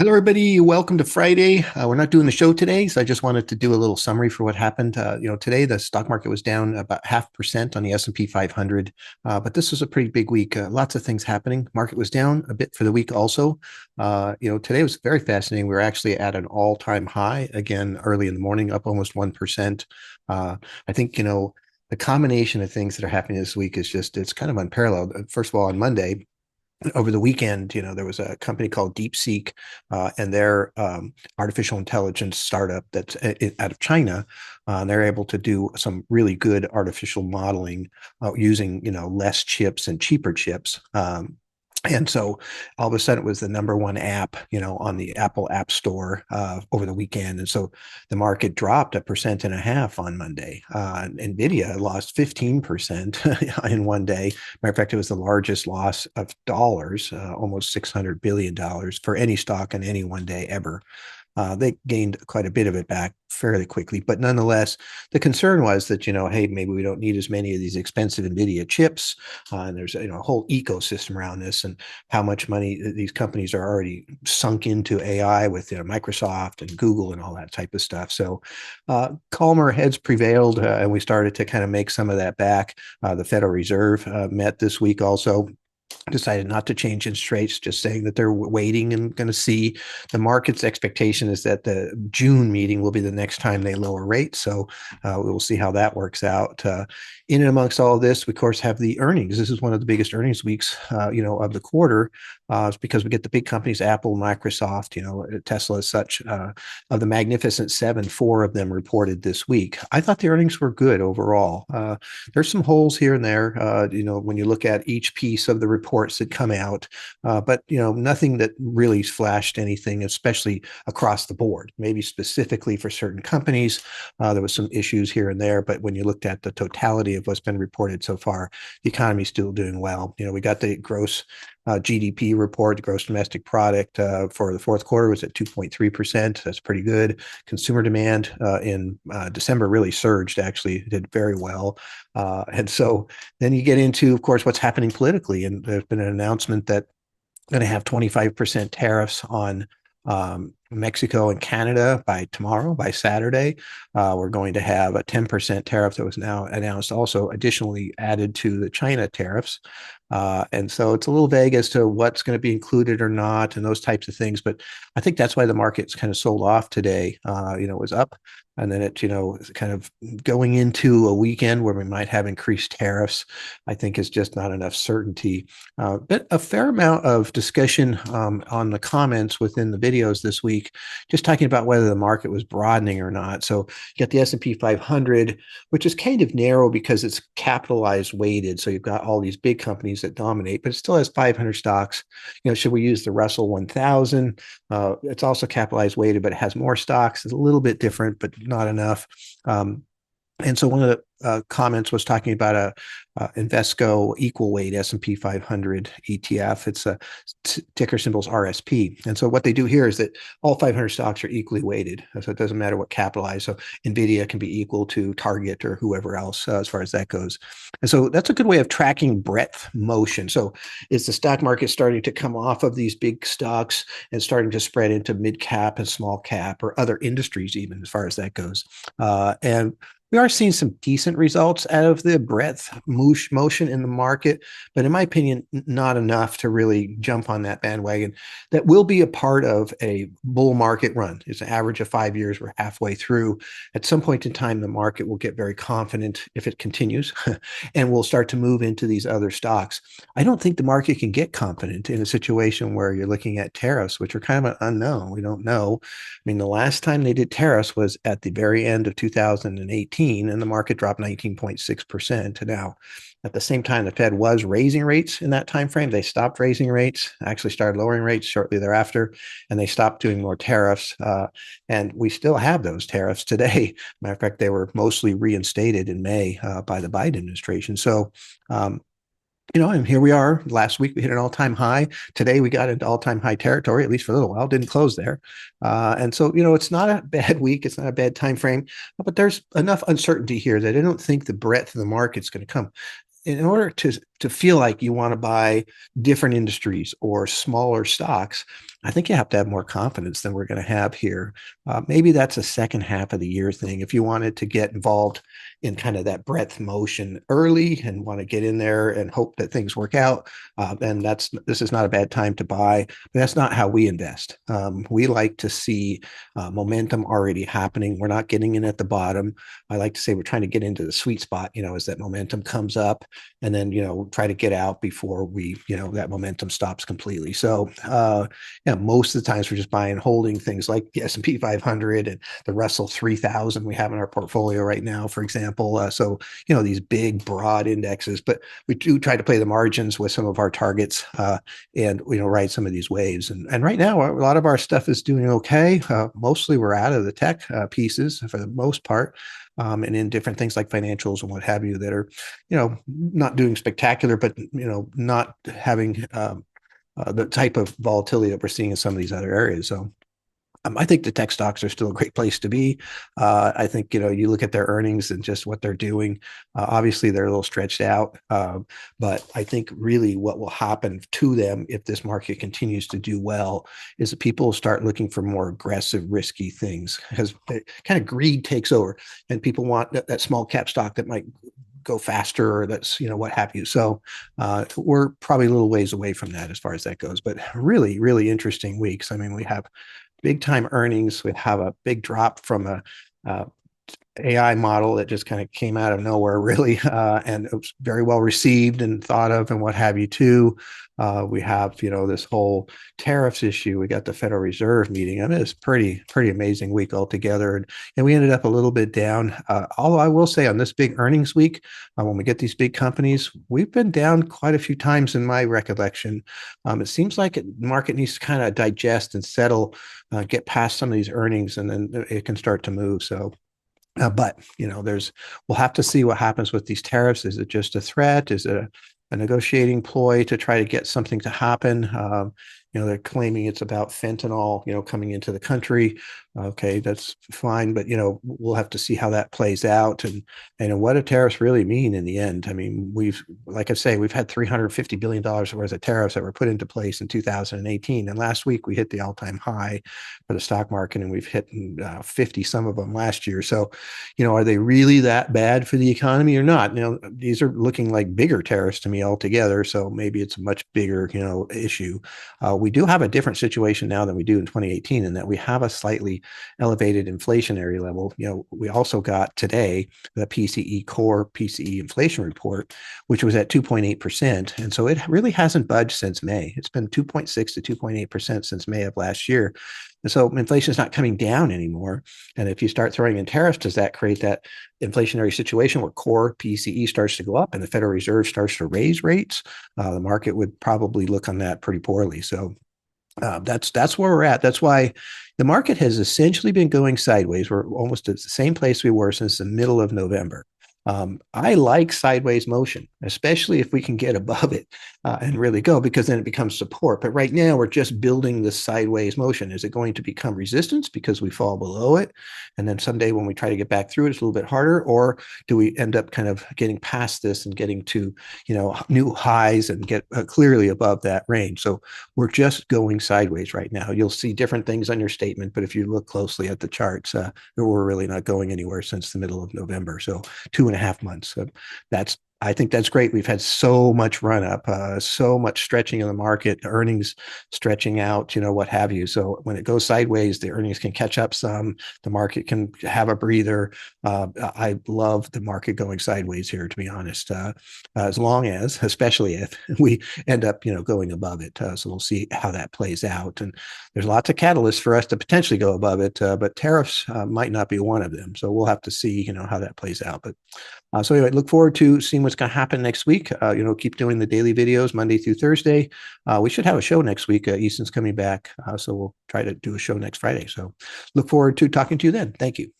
Hello, everybody. Welcome to Friday. We're not doing the show today, so I just wanted to do a little summary for what happened. Today the stock market was down about 0.5% on the S&P 500, but this was a pretty big week. Lots of things happening. Market was down a bit for the week also. Today was very fascinating. We were actually at an all-time high again early in the morning, up almost 1%. I think, the combination of things that are happening this week is it's kind of unparalleled. First of all, on Monday, over the weekend, there was a company called DeepSeek, and their artificial intelligence startup that's out of China. They're able to do some really good artificial modeling using, less chips and cheaper chips. And so all of a sudden it was the number one app, on the Apple App Store over the weekend. And so the market dropped 1.5% on Monday. Nvidia lost 15% in one day. Matter of fact, it was the largest loss of dollars, almost $600 billion for any stock in any one day ever. They gained quite a bit of it back fairly quickly, but nonetheless, the concern was that, hey, maybe we don't need as many of these expensive NVIDIA chips. And there's a whole ecosystem around this, and how much money these companies are already sunk into AI with Microsoft and Google and all that type of stuff. So calmer heads prevailed, and we started to kind of make some of that back. The Federal Reserve met this week also, decided not to change interest rates, just saying that they're waiting and going to see. The market's expectation is that the June meeting will be the next time they lower rates. So we'll see how that works out. In and amongst all of this, we, of course, have the earnings. This is one of the biggest earnings weeks, of the quarter. It's because we get the big companies, Apple, Microsoft, Tesla, as such. Of the Magnificent Seven, four of them reported this week. I thought the earnings were good overall. There's some holes here and there, when you look at each piece of the reports that come out, but nothing that really flashed anything, especially across the board. Maybe specifically for certain companies, there was some issues here and there, but when you looked at the totality of what's been reported so far, the economy's still doing well. We got the gross GDP report, the gross domestic product for the fourth quarter was at 2.3%. That's pretty good. Consumer demand in December really surged, actually did very well. And so then you get into, of course, what's happening politically. And there's been an announcement that going to have 25% tariffs on Mexico and Canada by tomorrow, by Saturday. We're going to have a 10% tariff that was now announced, also additionally added to the China tariffs. And so it's a little vague as to what's going to be included or not and those types of things. But I think that's why the market's kind of sold off today. It was up, and then it, kind of going into a weekend where we might have increased tariffs, I think is just not enough certainty. But a fair amount of discussion on the comments within the videos this week, just talking about whether the market was broadening or not. So you got the S&P 500, which is kind of narrow because it's capitalized weighted. So you've got all these big companies that dominate, but it still has 500 stocks. Should we use the Russell 1000? It's also capitalized weighted, but it has more stocks. It's a little bit different, but not enough. And so one of the comments was talking about a Invesco equal weight S&P 500 ETF. It's a ticker symbol's RSP. And so what they do here is that all 500 stocks are equally weighted. So it doesn't matter what capitalized. So NVIDIA can be equal to Target or whoever else as far as that goes. And so that's a good way of tracking breadth motion. So is the stock market starting to come off of these big stocks and starting to spread into mid cap and small cap or other industries even as far as that goes? And we are seeing some decent results out of the breadth motion in the market, but in my opinion, not enough to really jump on that bandwagon. That will be a part of a bull market run. It's an average of 5 years. We're halfway through. At some point in time, the market will get very confident if it continues, and we'll start to move into these other stocks. I don't think the market can get confident in a situation where you're looking at tariffs, which are kind of an unknown. We don't know. I mean, the last time they did tariffs was at the very end of 2018. And the market dropped 19.6%. Now, at the same time, the Fed was raising rates in that time frame. They stopped raising rates, actually started lowering rates shortly thereafter, and they stopped doing more tariffs. And we still have those tariffs today. Matter of fact, they were mostly reinstated in May by the Biden administration. So, and here we are. Last week, we hit an all-time high. Today, we got into all-time high territory, at least for a little while. Didn't close there. And so, it's not a bad week. It's not a bad time frame. But there's enough uncertainty here that I don't think the breadth of the market's going to come. In order to feel like you want to buy different industries or smaller stocks, I think you have to have more confidence than we're going to have here. Maybe that's a second half of the year thing. If you wanted to get involved in kind of that breadth motion early and want to get in there and hope that things work out, then this is not a bad time to buy. But that's not how we invest. We like to see momentum already happening. We're not getting in at the bottom. I like to say we're trying to get into the sweet spot, as that momentum comes up, and then try to get out before that momentum stops completely. So most of the times we're just buying, holding things like the S&P 500 and the Russell 3000 we have in our portfolio right now, for example. So, these big, broad indexes, but we do try to play the margins with some of our targets and, ride some of these waves. And right now, a lot of our stuff is doing okay. Mostly we're out of the tech pieces for the most part. And in different things like financials and what have you that are, not doing spectacular, but, not having the type of volatility that we're seeing in some of these other areas. So I think the tech stocks are still a great place to be. I think, you look at their earnings and just what they're doing. Obviously, they're a little stretched out. But I think really what will happen to them if this market continues to do well is that people will start looking for more aggressive, risky things because kind of greed takes over and people want that small cap stock that might go faster or that's what have you. So we're probably a little ways away from that as far as that goes, but really, really interesting weeks. I mean, we have big time earnings. We have a big drop from a AI model that just kind of came out of nowhere, really, and it was very well received and thought of, and what have you too. We have, this whole tariffs issue. We got the Federal Reserve meeting. I mean, it's pretty amazing week altogether, and we ended up a little bit down. Although I will say, on this big earnings week, when we get these big companies, we've been down quite a few times in my recollection. It seems like the market needs to kind of digest and settle, get past some of these earnings, and then it can start to move. So. But we'll have to see what happens with these tariffs. Is it just a threat? Is it a negotiating ploy to try to get something to happen? They're claiming it's about fentanyl, coming into the country. Okay, that's fine, but we'll have to see how that plays out and what do tariffs really mean in the end. I mean, like I say, we've had $350 billion worth of tariffs that were put into place in 2018, and last week we hit the all-time high for the stock market, and we've hit 50 some of them last year. So, are they really that bad for the economy or not? These are looking like bigger tariffs to me altogether. So maybe it's a much bigger issue. We do have a different situation now than we do in 2018 in that we have a slightly elevated inflationary level. We also got today the PCE core PCE inflation report, which was at 2.8%. And so it really hasn't budged since May. It's been 2.6 to 2.8% since May of last year. And so inflation is not coming down anymore. And if you start throwing in tariffs, does that create that inflationary situation where core PCE starts to go up and the Federal Reserve starts to raise rates? The market would probably look on that pretty poorly. So that's where we're at. That's why the market has essentially been going sideways. We're almost at the same place we were since the middle of November. I like sideways motion, especially if we can get above it and really go, because then it becomes support. But right now, we're just building this sideways motion. Is it going to become resistance because we fall below it? And then someday when we try to get back through it, it's a little bit harder. Or do we end up kind of getting past this and getting to, new highs and get clearly above that range? So we're just going sideways right now. You'll see different things on your statement, but if you look closely at the charts, we're really not going anywhere since the middle of November. So 2.5 months. So I think that's great. We've had so much run up, so much stretching of the market, earnings stretching out, what have you. So when it goes sideways, the earnings can catch up some, the market can have a breather. I love the market going sideways here, to be honest, as long as, especially if we end up, going above it. So we'll see how that plays out. And there's lots of catalysts for us to potentially go above it, but tariffs might not be one of them. So we'll have to see, how that plays out. But so anyway, look forward to seeing what's going to happen next week. Keep doing the daily videos Monday through Thursday. We should have a show next week. Easton's coming back, so we'll try to do a show next Friday. So look forward to talking to you then. Thank you.